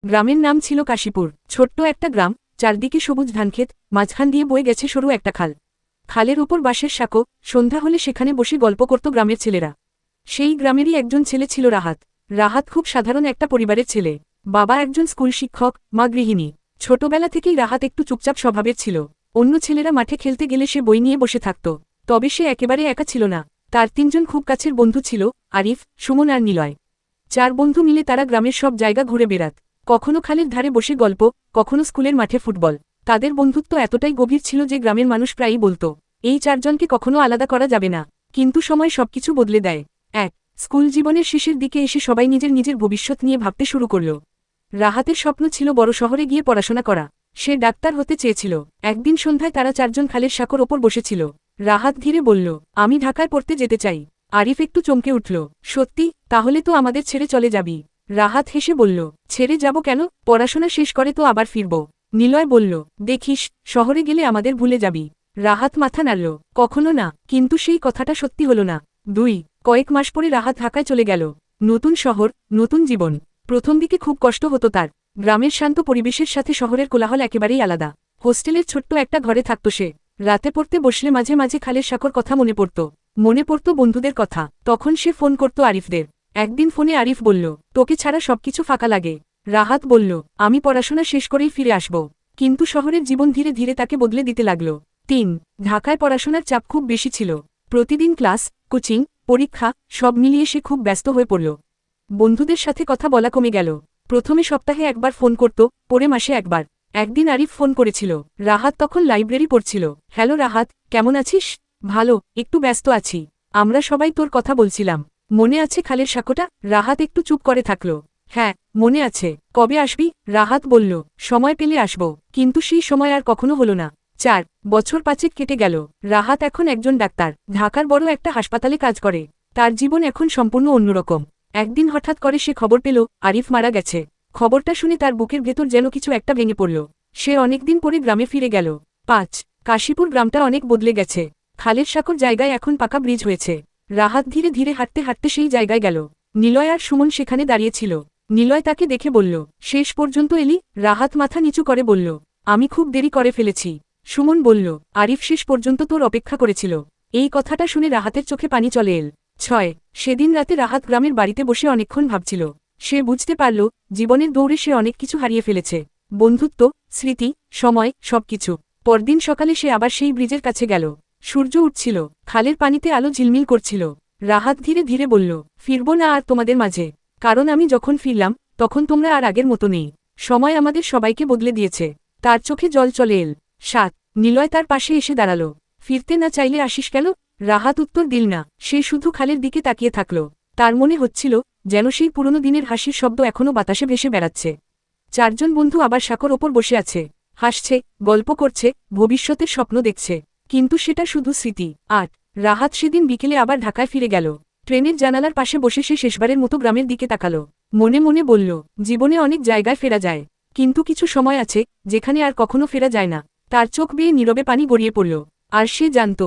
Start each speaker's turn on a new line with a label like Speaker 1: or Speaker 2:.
Speaker 1: গ্রামের নাম ছিল কাশীপুর। ছোট্ট একটা গ্রাম, চারদিকে সবুজ ধানক্ষেত, মাঝখান দিয়ে বয়ে গেছে সরু একটা খাল। খালের উপর বাঁশের সাঁকো, সন্ধ্যা হলে সেখানে বসে গল্প করত গ্রামের ছেলেরা। সেই গ্রামেরই একজন ছেলে ছিল রাহাত। রাহাত খুব সাধারণ একটা পরিবারের ছেলে। বাবা একজন স্কুল শিক্ষক, মা গৃহিণী। ছোটবেলা থেকেই রাহাত একটু চুপচাপ স্বভাবের ছিল। অন্য ছেলেরা মাঠে খেলতে গেলে সে বই নিয়ে বসে থাকত। তবে সে একেবারে একা ছিল না। তার তিনজন খুব কাছের বন্ধু ছিল, আরিফ, সুমন আর নিলয়। চার বন্ধু মিলে তারা গ্রামের সব জায়গা ঘুরে বেড়াত। কখনো খালের ধারে বসে গল্প, কখনো স্কুলের মাঠে ফুটবল। তাদের বন্ধুত্ব এতটাই গভীর ছিল যে গ্রামের মানুষ প্রায়ই বলত, এই চারজনকে কখনো আলাদা করা যাবে না। কিন্তু সময় সবকিছু বদলে দেয়। এক স্কুল জীবনের শেষের দিকে এসে সবাই নিজের নিজের ভবিষ্যৎ নিয়ে ভাবতে শুরু করল। রাহাতের স্বপ্ন ছিল বড় শহরে গিয়ে পড়াশোনা করা। সে ডাক্তার হতে চেয়েছিল। একদিন সন্ধ্যায় তারা চারজন খালের সাঁকোর ওপর বসেছিল। রাহাত ধীরে বলল, আমি ঢাকায় পড়তে যেতে চাই। আরিফ একটু চমকে উঠল, সত্যি? তাহলে তো আমাদের ছেড়ে চলে যাবি। রাহাত হেসে বলল, ছেড়ে যাব কেন, পড়াশোনা শেষ করে তো আবার ফিরব। নিলয় বলল, দেখিস, শহরে গেলে আমাদের ভুলে যাবি। রাহাত মাথা নাড়ল, কখনো না। কিন্তু সেই কথাটা সত্যি হল না। কয়েক মাস পরে রাহাত ঢাকায় চলে গেল। নতুন শহর, নতুন জীবন। প্রথম দিকে খুব কষ্ট হতো তার। গ্রামের শান্ত পরিবেশের সাথে শহরের কোলাহল একেবারেই আলাদা। হোস্টেলের ছোট্ট একটা ঘরে থাকত সে। রাতে পড়তে বসলে মাঝে মাঝে খালের সাঁকোর কথা মনে পড়ত বন্ধুদের কথা। তখন সে ফোন করত আরিফদের। একদিন ফোনে আরিফ বলল, তোকে ছাড়া সবকিছু ফাঁকা লাগে। রাহাত বলল, আমি পড়াশোনা শেষ করেই ফিরে আসব। কিন্তু শহরের জীবন ধীরে ধীরে তাকে বদলে দিতে লাগল। ঢাকায় পড়াশোনার চাপ খুব বেশি ছিল। প্রতিদিন ক্লাস, কোচিং, পরীক্ষা, সব মিলিয়ে সে খুব ব্যস্ত হয়ে পড়ল। বন্ধুদের সাথে কথা বলা কমে গেল। প্রথমে সপ্তাহে একবার ফোন করত, পরে মাসে একবার। একদিন আরিফ ফোন করেছিল। রাহাত তখন লাইব্রেরি পড়ছিল। হ্যালো রাহাত, কেমন আছিস? ভালো, একটু ব্যস্ত আছি। আমরা সবাই তোর কথা বলছিলাম। মনে আছে খালের সাঁকোটা? রাহাত একটু চুপ করে থাকল। হ্যাঁ, মনে আছে। কবে আসবি? রাহাত বলল, সময় পেলে আসব। কিন্তু সেই সময় আর কখনো হলো না। 4 বছর 5 কেটে গেল। রাহাত এখন একজন ডাক্তার, ঢাকার বড় একটা হাসপাতালে কাজ করে। তার জীবন এখন সম্পূর্ণ অন্যরকম। একদিন হঠাৎ করে সে খবর পেল, আরিফ মারা গেছে। খবরটা শুনে তার বুকের ভেতর যেন কিছু একটা ভেঙে পড়ল। সে অনেকদিন পরে গ্রামে ফিরে গেল। কাশীপুর গ্রামটা অনেক বদলে গেছে। খালের সাঁকোর জায়গায় এখন পাকা ব্রিজ হয়েছে। রাহাত ধীরে ধীরে হাঁটতে হাঁটতে সেই জায়গায় গেল। নিলয় আর সুমন সেখানে দাঁড়িয়েছিল। নিলয় তাকে দেখে বলল, শেষ পর্যন্ত এলি? রাহাত মাথা নিচু করে বলল, আমি খুব দেরি করে ফেলেছি। সুমন বলল, আরিফ শেষ পর্যন্ত তোর অপেক্ষা করেছিল। এই কথাটা শুনে রাহাতের চোখে পানি চলে এল। সেদিন রাতে রাহাত গ্রামের বাড়িতে বসে অনেকক্ষণ ভাবছিল। সে বুঝতে পারল, জীবনের দৌড়ে সে অনেক কিছু হারিয়ে ফেলেছে। বন্ধুত্ব, স্মৃতি, সময়, সবকিছু। পরদিন সকালে সে আবার সেই ব্রিজের কাছে গেল। সূর্য উঠছিল, খালের পানিতে আলো ঝিলমিল করছিল। রাহাত ধীরে ধীরে বলল, ফিরব না আর তোমাদের মাঝে। কারণ আমি যখন ফিরলাম, তখন তোমরা আর আগের মতো নেই। সময় আমাদের সবাইকে বদলে দিয়েছে। তার চোখে জল চলে এল। নিলয় তার পাশে এসে দাঁড়াল। ফিরতে না চাইলে আসিস কেন? রাহাত উত্তর দিল না। সে শুধু খালের দিকে তাকিয়ে থাকল। তার মনে হচ্ছিল, যেন সেই পুরনো দিনের হাসির শব্দ এখনও বাতাসে ভেসে বেড়াচ্ছে। চারজন বন্ধু আবার সাঁকোর ওপর বসে আছে। হাসছে, গল্প করছে, ভবিষ্যতের স্বপ্ন দেখছে। কিন্তু সেটা শুধু স্মৃতি। রাহাত সেদিন বিকেলে আবার ঢাকায় ফিরে গেল। ট্রেনের জানালার পাশে বসে সে শেষবারের মতো গ্রামের দিকে তাকাল। মনে মনে বলল, জীবনে অনেক জায়গায় ফেরা যায়, কিন্তু কিছু সময় আছে যেখানে আর কখনো ফেরা যায় না। তার চোখ বেয়ে নীরবে পানি গড়িয়ে পড়ল। আর সে জানত,